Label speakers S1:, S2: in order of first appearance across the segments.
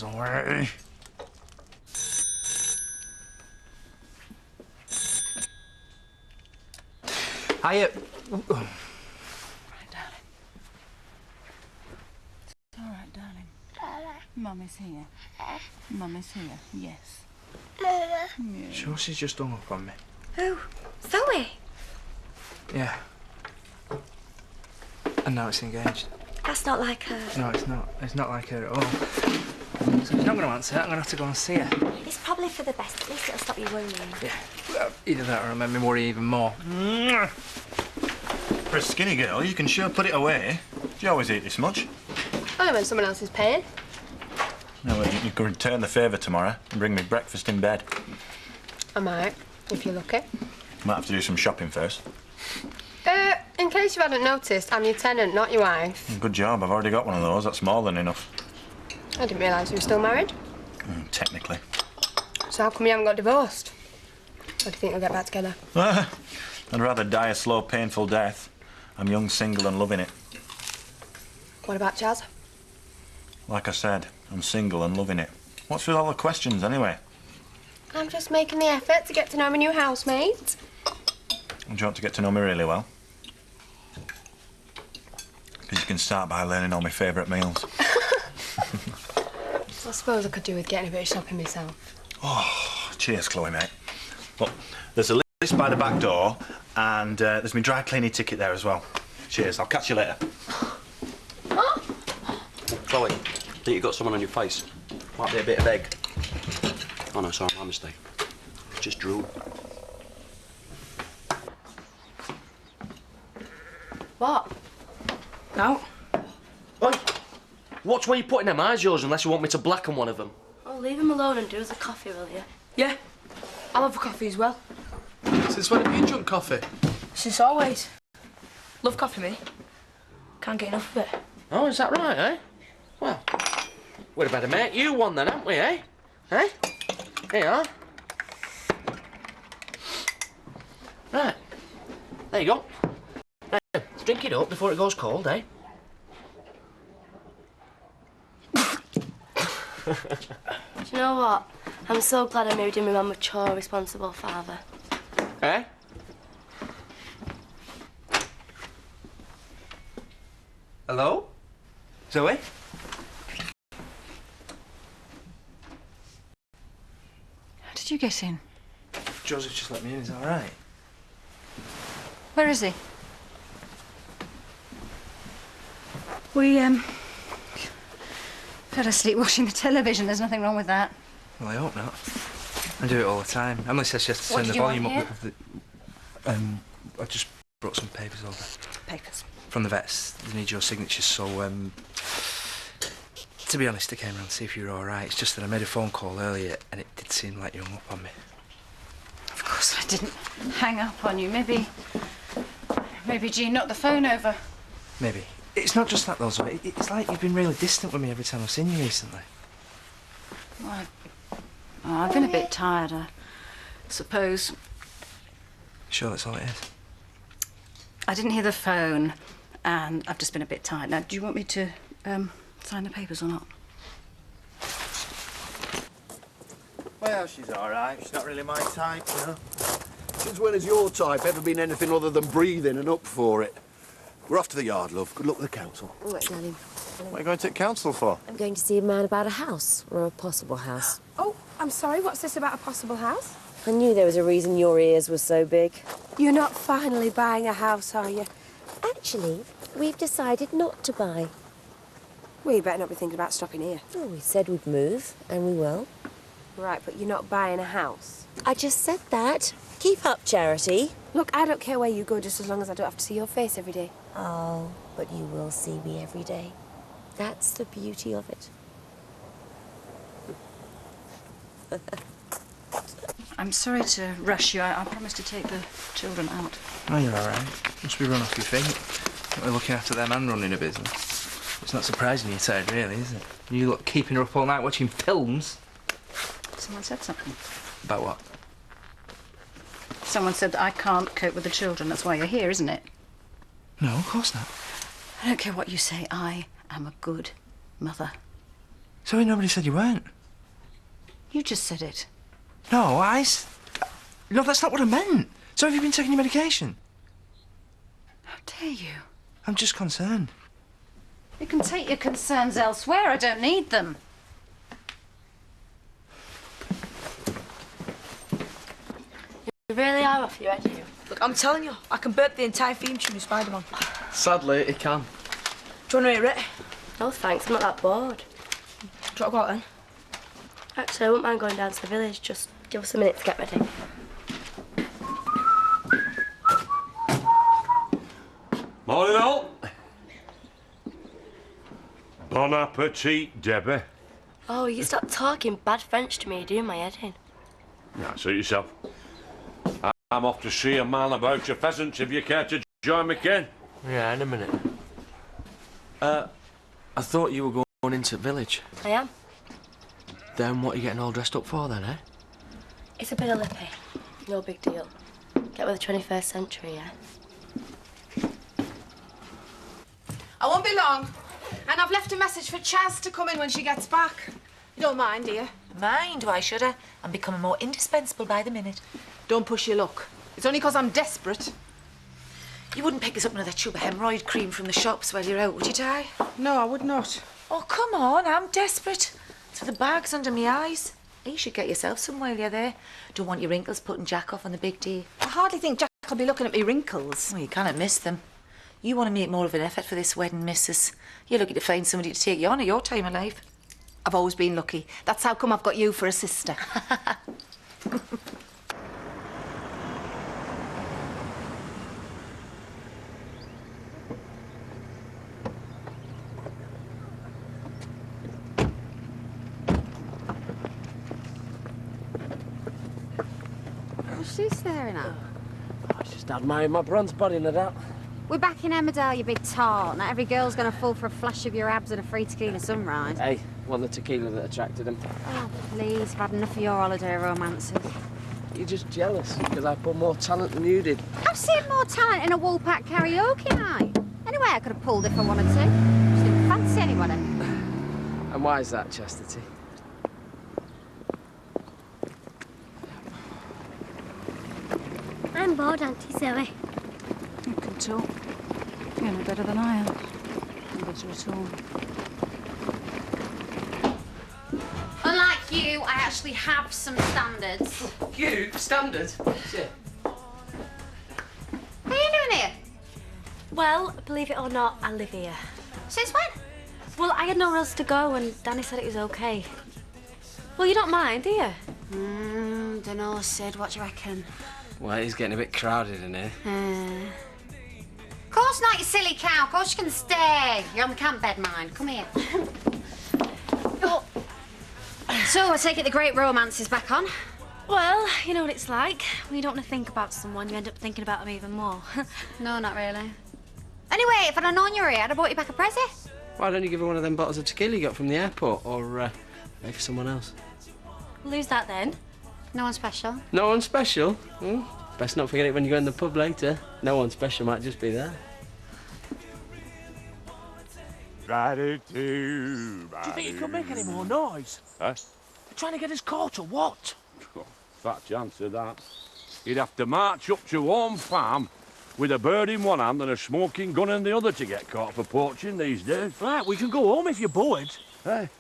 S1: Away. Hiya.
S2: Right, darling. It's all right, darling. Mummy's here. Mummy's here, yes.
S1: Yeah. Sure, she's just hung up on me.
S3: Who? Zoe?
S1: Yeah. And now it's engaged.
S3: That's not like her.
S1: No, it's not. It's not like her at all. So she's not going to answer. I'm going to have to go and see her.
S3: It's probably for the best. At least it'll stop you worrying.
S1: Yeah. Well, either that or it'll make me worry even more.
S4: For a skinny girl, you can sure put it away. Do you always eat this much?
S5: Only when someone else is paying.
S4: No, well, you can return the favour tomorrow and bring me breakfast in bed.
S5: I might, if you're lucky.
S4: Might have to do some shopping first.
S5: In case you hadn't noticed, I'm your tenant, not your wife.
S4: Good job, I've already got one of those. That's more than enough.
S5: I didn't realise you were still married.
S4: Technically.
S5: So how come you haven't got divorced? Or do you think you'll get back together?
S4: I'd rather die a slow, painful death. I'm young, single and loving it.
S5: What about Chaz?
S4: Like I said, I'm single and loving it. What's with all the questions, anyway?
S5: I'm just making the effort to get to know my new housemate.
S4: Do you want to get to know me really well? Because you can start by learning all my favourite meals.
S5: I suppose I could do with getting a bit of shopping myself.
S4: Oh, cheers, Chloe, mate. Look, there's a list by the back door, and there's my dry cleaning ticket there as well. Cheers, I'll catch you later.
S6: Chloe, I think you got someone on your face. Might be a bit of egg. Oh no, sorry, my mistake. Just drool.
S5: What?
S6: No. Oi! Watch where you're putting them eyes, yours, unless you want me to blacken one of them.
S3: Oh, leave him alone and do us a coffee, will you?
S2: Yeah. I'll have a coffee as well.
S1: Since when have you drunk coffee?
S2: Since always. Love coffee, me. Can't get enough of it.
S6: Oh, is that right, eh? Well, we'd have better make you one then, haven't we, eh? Eh? Here you are. Right. There you go. Now, drink it up before it goes cold, eh?
S3: Do you know what? I'm so glad I married him with my mature, responsible father.
S6: Eh?
S1: Hello? Zoe?
S2: How did you get in?
S1: Joseph just let me in, is that all right?
S2: Where is he? We, fell asleep watching the television. There's nothing wrong with that.
S1: Well, I hope not. I do it all the time. Emily says she has to
S2: What
S1: turn the
S2: did you
S1: volume
S2: want
S1: up. With the, I just brought some papers over.
S2: Papers.
S1: From the vets. They need your signatures, so, to be honest, I came around to see if you were all right. It's just that I made a phone call earlier, and it did seem like you hung up on me.
S2: Of course I didn't hang up on you. Maybe Jean knocked the phone over.
S1: Maybe. It's not just that, though, Zoe. It's like you've been really distant with me every time I've seen you recently.
S2: Well, I've been a bit tired, I suppose.
S1: Sure that's all it is?
S2: I didn't hear the phone, and I've just been a bit tired. Now, do you want me to sign the papers or not?
S7: Well, she's all right. She's not really my type, you know. Since when has your type ever been anything other than breathing and up for it? We're off to the yard, love. Good luck with the council.
S3: Wait, darling.
S4: What are you going to council for?
S3: I'm going to see a man about a house, or a possible house.
S5: Oh, I'm sorry, what's this about a possible house?
S3: I knew there was a reason your ears were so big.
S5: You're not finally buying a house, are you?
S3: Actually, we've decided not to buy.
S8: Well, you better not be thinking about stopping here.
S9: Well, we said we'd move, and we will.
S8: Right, but you're not buying a house.
S9: I just said that. Keep up, Charity.
S8: Look, I don't care where you go, just as long as I don't have to see your face every day.
S9: Oh, but you will see me every day. That's the beauty of it.
S2: I'm sorry to rush you. I promised to take the children out.
S1: Oh, you're all right. Must be run off your feet. We're looking after them and running a business. It's not surprising you're tired, really, is it? You look keeping her up all night watching films.
S2: Someone said something.
S1: About what?
S2: Someone said that I can't cope with the children. That's why you're here, isn't it?
S1: No, of course not.
S2: I don't care what you say. I am a good mother.
S1: Sorry, nobody said you weren't.
S2: You just said it.
S1: No, No, that's not what I meant. So have you been taking your medication?
S2: How dare you?
S1: I'm just concerned.
S2: You can take your concerns elsewhere. I don't need them.
S3: You really are off your head, you.
S10: Look, I'm telling you, I can burp the entire theme tune of Spider-Man.
S11: Sadly, it can.
S10: Do you want to hear it?
S3: No thanks, I'm not that bored.
S10: Do you want to go out then?
S3: Actually, I wouldn't mind going down to the village. Just give us a minute to get ready.
S12: Morning, all. Bon appetit, Debbie.
S3: Oh, you stop talking bad French to me, doing my head in.
S12: Now, suit yourself. I'm off to see a man about your pheasants, if you care to join me, Ken.
S11: Yeah, in a minute. I thought you were going into the village.
S3: I am.
S11: Then what are you getting all dressed up for then, eh?
S3: It's a bit of lippy. No big deal. Get with the 21st century, yeah?
S10: I won't be long. And I've left a message for Chaz to come in when she gets back. You don't mind, do you?
S13: Mind, why should I? I'm becoming more indispensable by the minute.
S10: Don't push your luck. It's only 'cause I'm desperate.
S13: You wouldn't pick us up another tube of hemorrhoid cream from the shops while you're out, would you, Di?
S10: No, I would not.
S13: Oh, come on, I'm desperate. It's for the bags under my eyes. You should get yourself some while you're there. Don't want your wrinkles putting Jack off on the big day.
S10: I hardly think Jack will be looking at me wrinkles.
S13: Well, you cannot miss them. You want to make more of an effort for this wedding, missus. You're lucky to find somebody to take you on at your time of life.
S10: I've always been lucky. That's how come I've got you for a sister.
S14: What's she staring at?
S11: I just admired my bronze body, no doubt.
S14: We're back in Emmerdale, you big tart. Not every girl's going to fall for a flash of your abs and a free tequila sunrise.
S11: Hey, won the tequila that attracted him.
S14: Oh, please, I've had enough of your holiday romances.
S11: You're just jealous because I put more talent than you did.
S14: I've seen more talent in a Woolpack karaoke night. Anyway, I could have pulled if I wanted to. Just didn't fancy anybody.
S11: And why is that, Chastity?
S3: I'm bored, Auntie Zoe.
S2: You can talk. You're no better than I am. No better at all.
S14: Unlike you, I actually have some standards.
S11: You? Standard? Yeah.
S14: What are you doing here?
S3: Well, believe it or not, I live here.
S14: Since when?
S3: Well, I had nowhere else to go and Danny said it was okay. Well, you don't mind, do you?
S14: Dunno, Sid, what do you reckon?
S11: Well, it's getting a bit crowded in here.
S14: Of course not, you silly cow. Of course you can stay. You're on the camp bed, mine. Come here. So, I take it the great romance is back on?
S3: Well, you know what it's like. When you don't want to think about someone, you end up thinking about them even more.
S14: No, not really. Anyway, if I'd have known you were here, I'd have bought you back a present.
S11: Why don't you give her one of them bottles of tequila you got from the airport, or maybe for someone else?
S3: Well, who's that then?
S14: No one special.
S11: No one special? Best not forget it when you go in the pub later. No one special might just be there.
S12: Do
S15: Do you think you could make any more noise?
S12: Huh?
S15: You're trying to get us caught or what?
S12: Fat chance of that. You'd have to march up to Warm Farm with a bird in one hand and a smoking gun in the other to get caught for poaching these days.
S15: Right, we can go home if you're bored.
S12: Hey,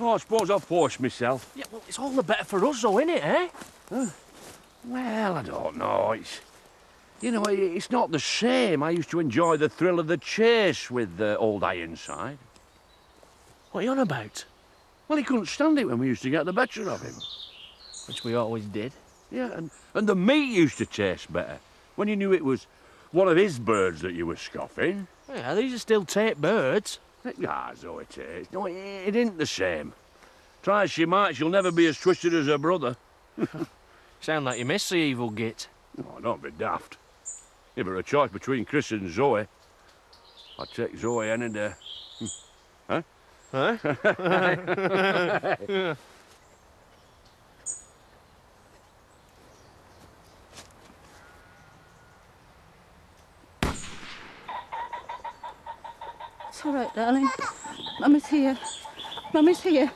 S12: oh, I suppose I'll force myself.
S15: Yeah, well, it's all the better for us, though, innit, eh?
S12: Well, I don't know. It's not the same. I used to enjoy the thrill of the chase with Old Ironside.
S15: What are you on about?
S12: Well, he couldn't stand it when we used to get the better of him.
S15: Which we always did.
S12: Yeah, and the meat used to taste better when you knew it was one of his birds that you were scoffing.
S15: Yeah, these are still Tate birds.
S12: Ah, so it is. No, it ain't the same. Try as she might, she'll never be as twisted as her brother.
S15: Sound like you miss the evil git.
S12: Oh, don't be daft. If it were a choice between Chris and Zoe, I'd take Zoe any day. Huh?
S15: Huh?
S14: It's all right, darling. Mummy's here. Mummy's here.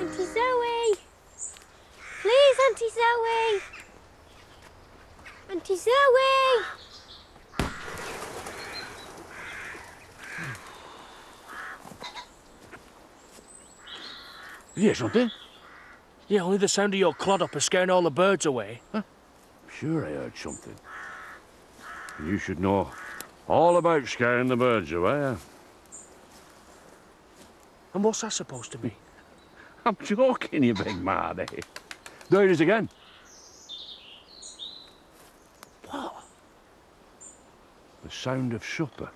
S9: Auntie Zoe! Please, Auntie Zoe! Auntie Zoe!
S12: You hear something?
S15: Yeah, only the sound of your clodhopper scaring all the birds away.
S12: Huh? Sure I heard something. You should know all about scaring the birds away, eh?
S15: And what's that supposed to be?
S12: I'm joking, you big mardy. There it is again.
S15: What?
S12: The sound of supper.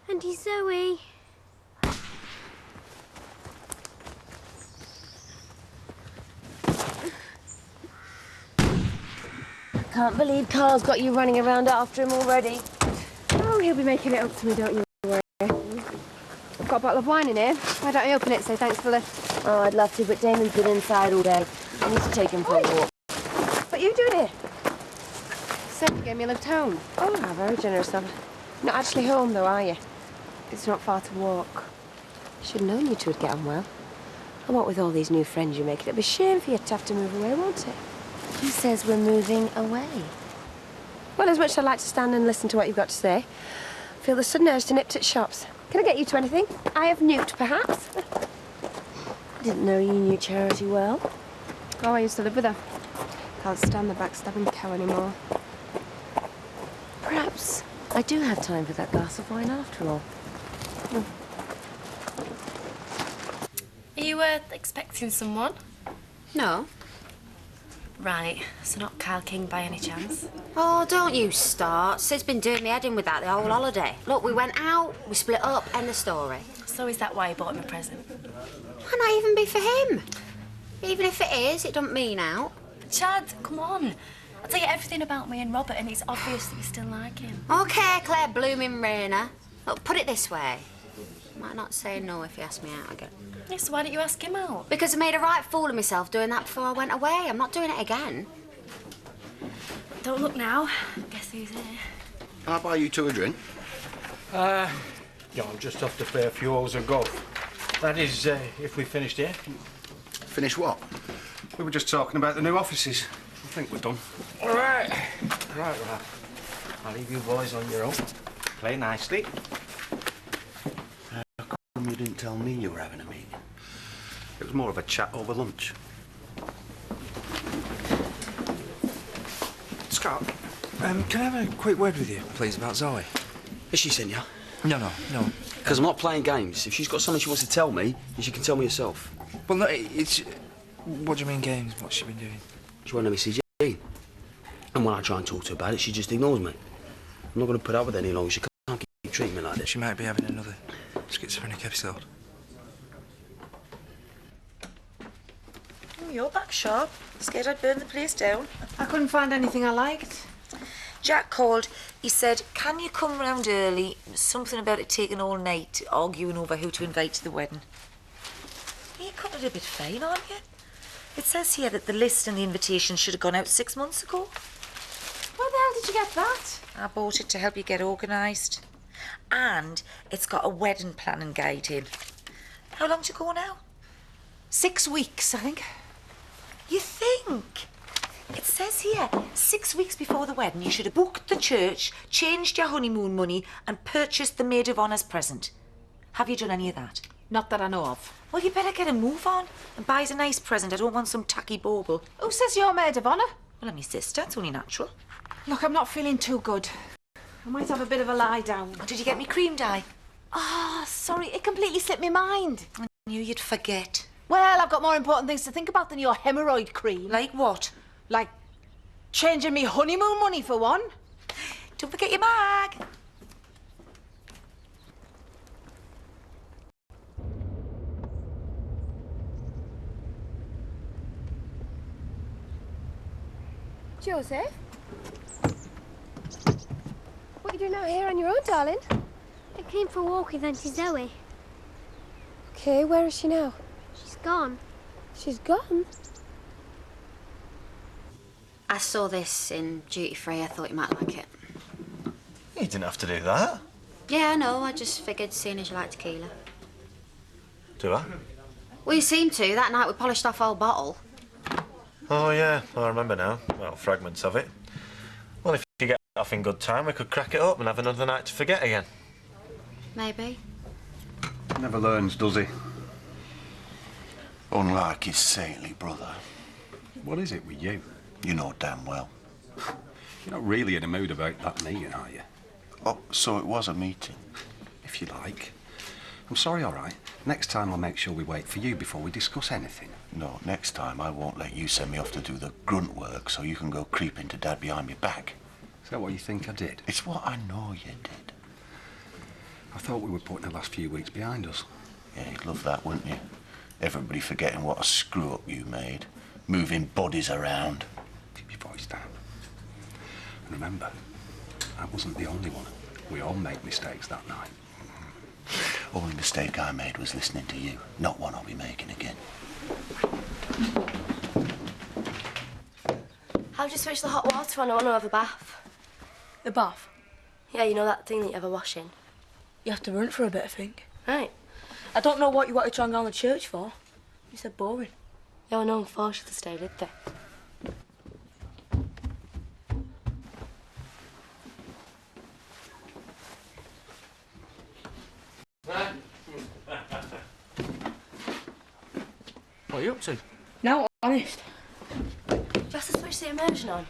S9: Auntie Zoe! Can't believe Carl's got you running around after him already.
S8: Oh, he'll be making it up to me, don't you worry. I've got a bottle of wine in here. Why don't I open it and say thanks for the...
S9: Oh, I'd love to, but Damon's been inside all day. I need to take him for a walk.
S8: What are you doing here? Said you gave me a lift home.
S9: Oh, how very generous of you.
S8: Not actually home, though, are you? It's not far to walk.
S9: Should have known you two would get on well. And what with all these new friends you're making, it'd be a shame for you to have to move away, won't it? Who says we're moving away?
S8: Well, as much as I'd like to stand and listen to what you've got to say, I feel the sudden urge to nip to shops. Can I get you to anything? I have newt, perhaps?
S9: I didn't know you knew Charity well.
S8: Oh, I used to live with her. Can't stand the backstabbing cow anymore.
S9: Perhaps I do have time for that glass of wine after all.
S3: Are you expecting someone?
S14: No.
S3: Right, so not Kyle King by any chance?
S14: Oh, don't you start. Sid's been doing me head in with that the whole holiday. Look, we went out, we split up, end of story.
S3: So is that why you bought him a present?
S14: Why not even be for him? Even if it is, it don't mean out.
S3: Chad, come on. I'll tell you everything about me and Robert, and it's obvious that you still like him.
S14: OK, Claire blooming Rayner. Look, put it this way. Might not say no if he asks me out again.
S3: Yes, so why don't you ask him out?
S14: Because I made a right fool of myself doing that before I went away. I'm not doing it again.
S3: Don't look now. Guess who's here?
S7: Can I buy you two a drink?
S16: Yeah, I'm just off to play a few holes of golf. That is, if we finished here.
S7: Finish what?
S16: We were just talking about the new offices.
S7: I think we're done.
S16: All right. Right. I'll leave you boys on your own. Play nicely.
S7: You didn't tell me you were having a meeting. It was more of a chat over lunch.
S1: Scott, can I have a quick word with you, please, about Zoe?
S6: Has she seen you?
S1: No.
S6: Because I'm not playing games. If she's got something she wants to tell me, then she can tell me herself.
S1: Well, no, it's... What do you mean games? What's she been doing?
S6: She won't let me see Jane. And when I try and talk to her about it, she just ignores me. I'm not going to put up with it any longer. She can't keep treating me like this.
S1: She might be having another schizophrenic episode.
S13: Oh, you're back sharp. Scared I'd burn the place down.
S5: I couldn't find anything I liked.
S13: Jack called. He said, can you come round early? Something about it taking all night, arguing over who to invite to the wedding. You're cutting it a bit fine, aren't you? It says here that the list and the invitation should have gone out 6 months ago.
S5: Where the hell did you get that?
S13: I bought it to help you get organised. And it's got a wedding planning guide in. How long to go now? 6 weeks, I think. You think? It says here, 6 weeks before the wedding, you should have booked the church, changed your honeymoon money, and purchased the maid of honour's present. Have you done any of that?
S10: Not that I know of.
S13: Well, you better get a move on and buy us a nice present. I don't want some tacky bauble.
S10: Who says you're maid of honour?
S13: Well, I'm your sister. It's only natural.
S10: Look, I'm not feeling too good. I might have a bit of a lie down.
S13: Did you get me cream dye?
S10: Ah, sorry, it completely slipped my mind.
S13: I knew you'd forget.
S10: Well, I've got more important things to think about than your hemorrhoid cream.
S13: Like what?
S10: Like changing me honeymoon money for one.
S13: Don't forget your bag.
S8: Joseph? What are you doing out here on your own, darling?
S17: I came for a walk with Auntie Zoe.
S8: Okay, where is she now?
S17: She's gone.
S8: She's gone?
S14: I saw this in duty free. I thought you might like it.
S4: You didn't have to do that.
S14: Yeah, I know. I just figured, seeing as you like tequila.
S4: Do I?
S14: Well, you seemed to. That night we polished off our bottle.
S4: Oh, yeah. I remember now. Well, fragments of it. Well, if you get off in good time, we could crack it up and have another night to forget again.
S14: Maybe.
S7: Never learns, does he? Unlike his saintly brother.
S18: What is it with you?
S7: You know damn well.
S18: You're not really in a mood about that meeting, are you?
S7: Oh, so it was a meeting?
S18: If you like. I'm sorry, all right. Next time I'll make sure we wait for you before we discuss anything.
S7: No, next time I won't let you send me off to do the grunt work so you can go creeping to Dad behind my back.
S18: Is that what you think I did?
S7: It's what I know you did.
S18: I thought we were putting the last few weeks behind us.
S7: Yeah, you'd love that, wouldn't you? Everybody forgetting what a screw-up you made. Moving bodies around.
S18: Keep your voice down. And remember, I wasn't the only one. We all made mistakes that night.
S7: Only mistake I made was listening to you. Not one I'll be making again.
S3: How'd you switch the hot water on? I want to have a bath.
S19: The bath?
S3: Yeah, you know that thing that you have a wash in?
S19: You have to run for a bit, I think.
S3: Right.
S19: I don't know what you wanted to hang around the church for. You said boring.
S3: Yeah, well, no one forced you to stay, did they?
S15: What are you up to?
S19: No, honest.
S3: You have to switch the immersion on.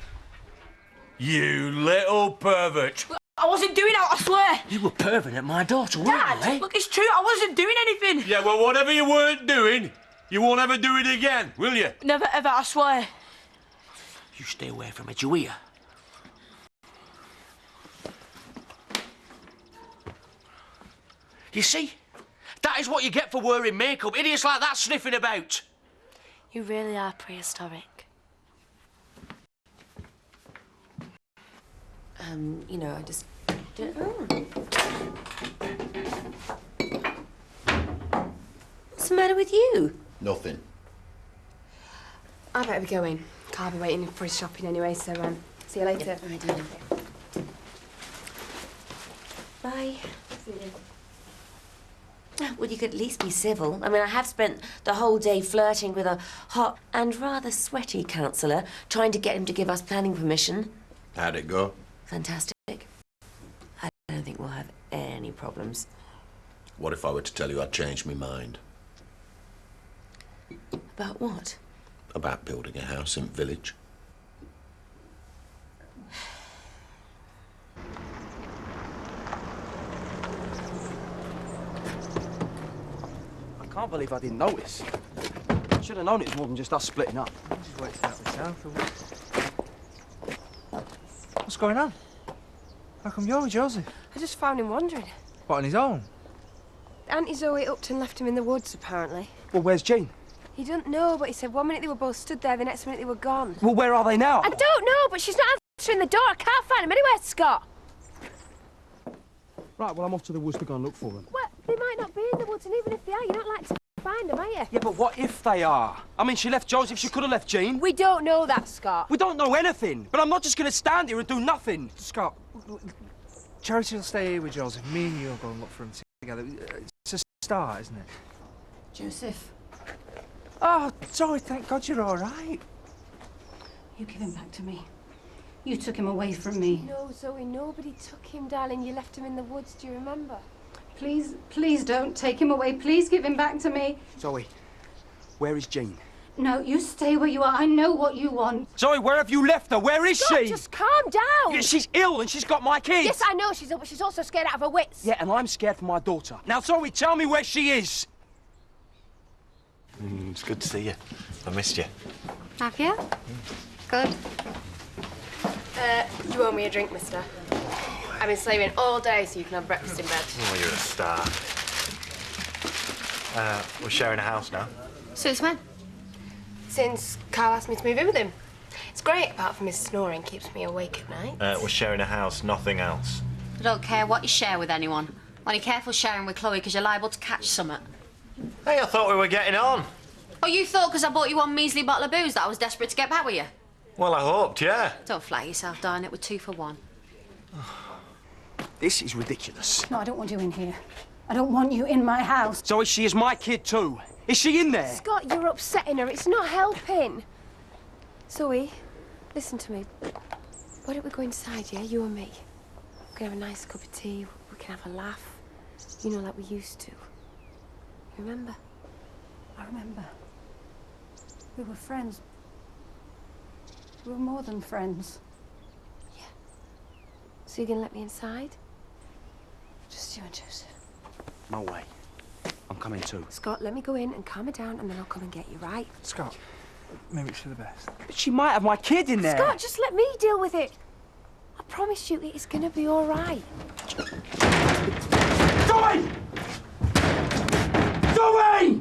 S12: You little pervert.
S19: I wasn't doing it, I swear.
S15: You were perving at my daughter, weren't
S19: Dad,
S15: you, eh?
S19: look, it's true. I wasn't doing anything.
S12: Yeah, well, whatever you weren't doing, you won't ever do it again, will you?
S19: Never, ever, I swear.
S15: You stay away from her, do you hear? You see? That is what you get for wearing makeup. Idiots like that sniffing about.
S3: You really are prehistoric.
S9: You know, I just... What's the matter with you?
S7: Nothing.
S8: I better be going. Carl will be waiting for his shopping anyway, so see you later.
S9: Bye. Well, you could at least be civil. I mean, I have spent the whole day flirting with a hot and rather sweaty counsellor, trying to get him to give us planning permission.
S7: How'd it go?
S9: Fantastic. I don't think we'll have any problems.
S7: What if I were to tell you I'd changed my mind?
S9: About what?
S7: About building a house in village.
S11: I can't believe I didn't notice. Should have known it was more than just us splitting up.
S1: Just worked out myself. What's going on? How come you're with Joseph?
S8: I just found him wandering.
S1: What, on his own?
S8: Auntie Zoe upped and left him in the woods, apparently.
S11: Well, where's Jean?
S8: He doesn't know, but he said one minute they were both stood there, the next minute they were gone.
S11: Well, where are they now?
S8: I don't know, but she's not answering the door. I can't find him anywhere, Scott.
S11: Right, well, I'm off to the woods to go and look for them.
S8: Well, they might not be in the woods, and even if they are, you don't like to find them, are you?
S11: Yeah, but what if they are? I mean, she left Joseph, she could have left Jean.
S8: We don't know that, Scott.
S11: We don't know anything, but I'm not just going to stand here and do nothing.
S1: Scott, Charity will stay here with Joseph. Me and you will go and look for him together. It's a start, isn't it?
S2: Joseph,
S1: Oh, Zoe, thank God you're all right.
S2: You give him back to me. You took him away from me.
S8: No, Zoe, nobody took him, darling. You left him in the woods, do you remember?
S2: Please, please don't take him away. Please give him back to me.
S6: Zoe, where is Jean?
S2: No, you stay where you are. I know what you want.
S6: Zoe, where have you left her? Where is
S8: Scott,
S6: she?
S8: just calm down.
S6: Yeah, she's ill and she's got my kids.
S8: Yes, I know she's ill, but she's also scared out of her wits.
S6: Yeah, and I'm scared for my daughter. Now, Zoe, tell me where she is.
S4: It's good to see you. I missed you.
S14: Have you? Good.
S19: You owe me a drink, mister. I've been slaving all day so you can have breakfast in bed.
S4: Oh, you're a star. We're sharing a house now.
S19: Since when? Since Carl asked me to move in with him. It's great, apart from his snoring keeps me awake at night.
S4: We're sharing a house, nothing else.
S14: I don't care what you share with anyone. Only careful sharing with Chloe because you're liable to catch something.
S4: Hey, I thought we were getting on.
S14: Oh, you thought because I bought you one measly bottle of booze that I was desperate to get back with you?
S4: Well, I hoped, yeah.
S14: Don't flatter yourself, darling. It was 2 for 1.
S6: This is ridiculous.
S2: No, I don't want you in here. I don't want you in my house.
S6: Zoe, she is my kid too. Is she in there?
S8: Scott, you're upsetting her. It's not helping. Zoe, listen to me. Why don't we go inside, yeah? You and me. We can have a nice cup of tea. We can have a laugh. You know, like we used to. You remember?
S2: I remember. We were friends. We were more than friends.
S8: So you're gonna let me inside?
S2: Just you and Joseph.
S6: No way. I'm coming too.
S8: Scott, let me go in and calm her down, and then I'll come and get you, right?
S1: Scott, maybe it's for the best.
S6: But she might have my kid in there.
S8: Scott, just let me deal with it. I promise you, it's gonna be all right.
S6: Zoe! Zoe!